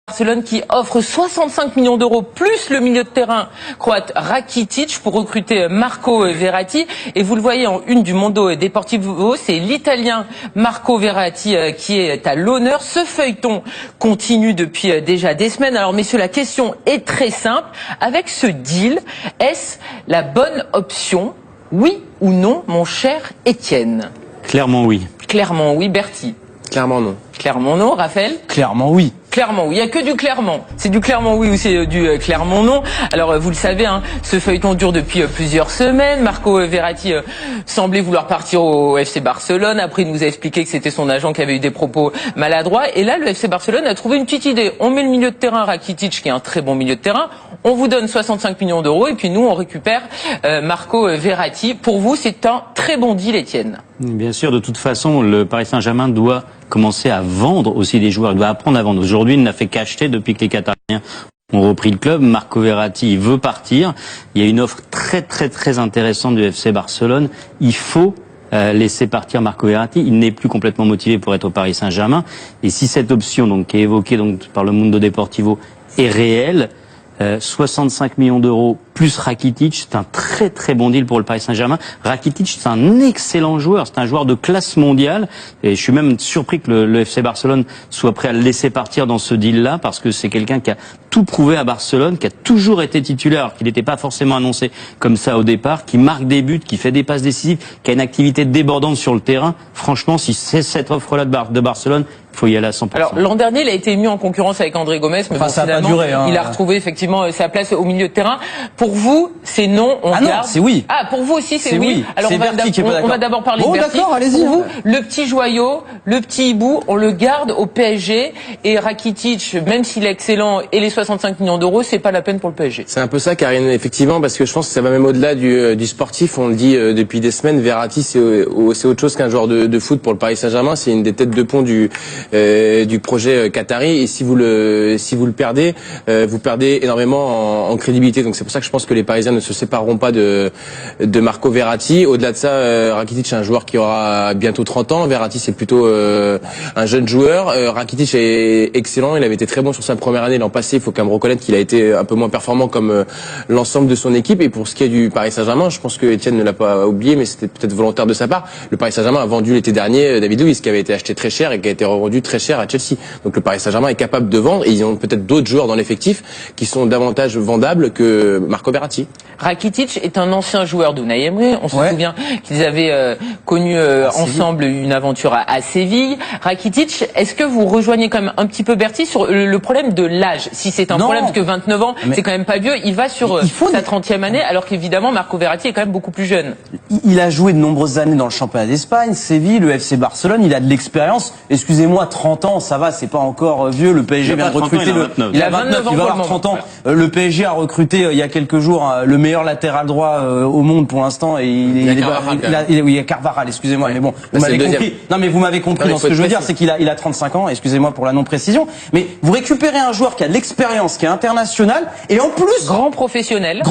Barcelone qui offre 65 millions d'euros plus le milieu de terrain croate Rakitic pour recruter Marco Verratti. Et vous le voyez en une du Mondo Deportivo, c'est l'Italien Marco Verratti qui est à l'honneur. Ce feuilleton continue depuis déjà des semaines. Alors messieurs, la question est très simple. Avec ce deal, est-ce la bonne option? Oui ou non, mon cher Étienne? Clairement oui. Clairement oui, Bertie? Clairement non. Clairement non, Raphaël? Clairement oui. Clairement oui, il n'y a que du clairement. C'est du clairement oui ou c'est du clairement non. Alors vous le savez, hein, ce feuilleton dure depuis plusieurs semaines. Marco Verratti semblait vouloir partir au FC Barcelone. Après il nous a expliqué que c'était son agent qui avait eu des propos maladroits. Et là le FC Barcelone a trouvé une petite idée. On met le milieu de terrain Rakitic qui est un très bon milieu de terrain. On vous donne 65 millions d'euros et puis nous on récupère Marco Verratti. Pour vous c'est un très bon deal, Étienne? Bien sûr, de toute façon, le Paris Saint-Germain doit commencer à vendre aussi des joueurs. Il doit apprendre à vendre. Aujourd'hui, il n'a fait qu'acheter depuis que les Qatariens ont repris le club. Marco Verratti, il veut partir. Il y a une offre très intéressante du FC Barcelone. Il faut laisser partir Marco Verratti. Il n'est plus complètement motivé pour être au Paris Saint-Germain. Et si cette option, donc, qui est évoquée donc, par le Mundo Deportivo, est réelle, 65 millions d'euros plus Rakitic, c'est un très bon deal pour le Paris Saint-Germain. Rakitic, c'est un excellent joueur, c'est un joueur de classe mondiale et je suis même surpris que le FC Barcelone soit prêt à le laisser partir dans ce deal-là parce que c'est quelqu'un qui a tout prouvé à Barcelone, qui a toujours été titulaire, alors qu'il n'était pas forcément annoncé comme ça au départ, qui marque des buts, qui fait des passes décisives, qui a une activité débordante sur le terrain. Franchement, si c'est cette offre-là de Barcelone, il faut y aller à 100%. Alors l'an dernier, il a été mis en concurrence avec André Gomes, mais bon, ça finalement, a pas duré, hein. Il a retrouvé effectivement sa place au milieu de terrain. Pour vous, c'est non, on garde. Non, c'est oui. Ah, pour vous aussi, c'est oui. Alors on va d'abord parler de Bertie. D'accord, allez-y. Pour vous, le petit joyau, le petit hibou, on le garde au PSG et Rakitic, même s'il est excellent et les 65 millions d'euros, c'est pas la peine pour le PSG. C'est un peu ça, Karine, effectivement, parce que je pense que ça va même au-delà du sportif. On le dit depuis des semaines, Verratti, c'est autre chose qu'un joueur de foot pour le Paris Saint-Germain. C'est une des têtes de pont du projet qatari. Et si vous le perdez, vous perdez énormément en crédibilité. Donc c'est pour ça que je pense que les Parisiens ne se sépareront pas de Marco Verratti. Au-delà de ça, Rakitic est un joueur qui aura bientôt 30 ans. Verratti c'est plutôt un jeune joueur. Rakitic est excellent. Il avait été très bon sur sa première année l'an passé. Il faut quand même reconnaître qu'il a été un peu moins performant comme l'ensemble de son équipe. Et pour ce qui est du Paris Saint-Germain, je pense que Étienne ne l'a pas oublié, mais c'était peut-être volontaire de sa part. Le Paris Saint-Germain a vendu l'été dernier David Luiz, qui avait été acheté très cher et qui a été revendu très cher à Chelsea. Donc le Paris Saint-Germain est capable de vendre et ils ont peut-être d'autres joueurs dans l'effectif qui sont davantage vendables que Marco Verratti. Rakitic est un ancien joueur d'Unai Emery. On se souvient qu'ils avaient connu ensemble une aventure à Séville. Rakitic, est-ce que vous rejoignez quand même un petit peu Bertie sur le problème de l'âge? Si c'est un problème, parce que 29 ans, c'est quand même pas vieux, il va sur sa 30e année, alors qu'évidemment Marco Verratti est quand même beaucoup plus jeune. Il a joué de nombreuses années dans le championnat d'Espagne, Séville, le FC Barcelone, il a de l'expérience. Excusez-moi, 30 ans, ça va, c'est pas encore vieux. Le PSG vient de recruter il a 29, il va avoir 30 ans. Le PSG a recruté il y a quelques jours le meilleur latéral droit au monde pour l'instant et il y a Carvajal, excusez-moi, mais bon, vous m'avez compris. Non mais vous m'avez compris dans ce que je veux dire, c'est qu'il a 35 ans, excusez-moi pour la non-précision, mais vous récupérez un joueur qui a de l'expérience, qui est international et en plus grand professionnel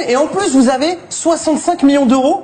et en plus vous avez 65 millions d'euros.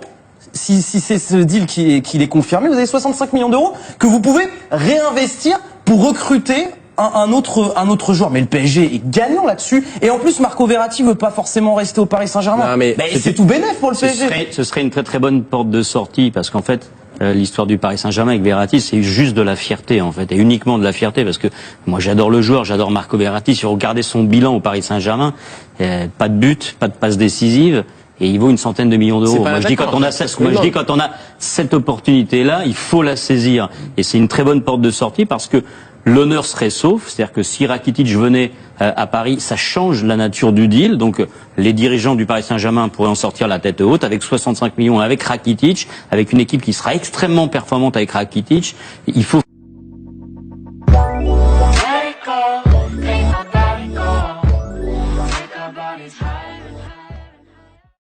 Si c'est ce deal qui est confirmé, vous avez 65 millions d'euros que vous pouvez réinvestir pour recruter un autre joueur. Mais le PSG est gagnant là-dessus. Et en plus, Marco Verratti veut pas forcément rester au Paris Saint-Germain. C'est tout bénef pour le PSG. Ce serait une très bonne porte de sortie parce qu'en fait, l'histoire du Paris Saint-Germain avec Verratti, c'est juste de la fierté en fait, et uniquement de la fierté parce que moi j'adore le joueur, j'adore Marco Verratti. Si vous regardez son bilan au Paris Saint-Germain, pas de but, pas de passe décisive. Et il vaut une centaine de millions d'euros. Moi, je dis quand on a cette opportunité-là, il faut la saisir. Et c'est une très bonne porte de sortie parce que l'honneur serait sauf. C'est-à-dire que si Rakitic venait à Paris, ça change la nature du deal. Donc, les dirigeants du Paris Saint-Germain pourraient en sortir la tête haute avec 65 millions, avec Rakitic, avec une équipe qui sera extrêmement performante avec Rakitic. Il faut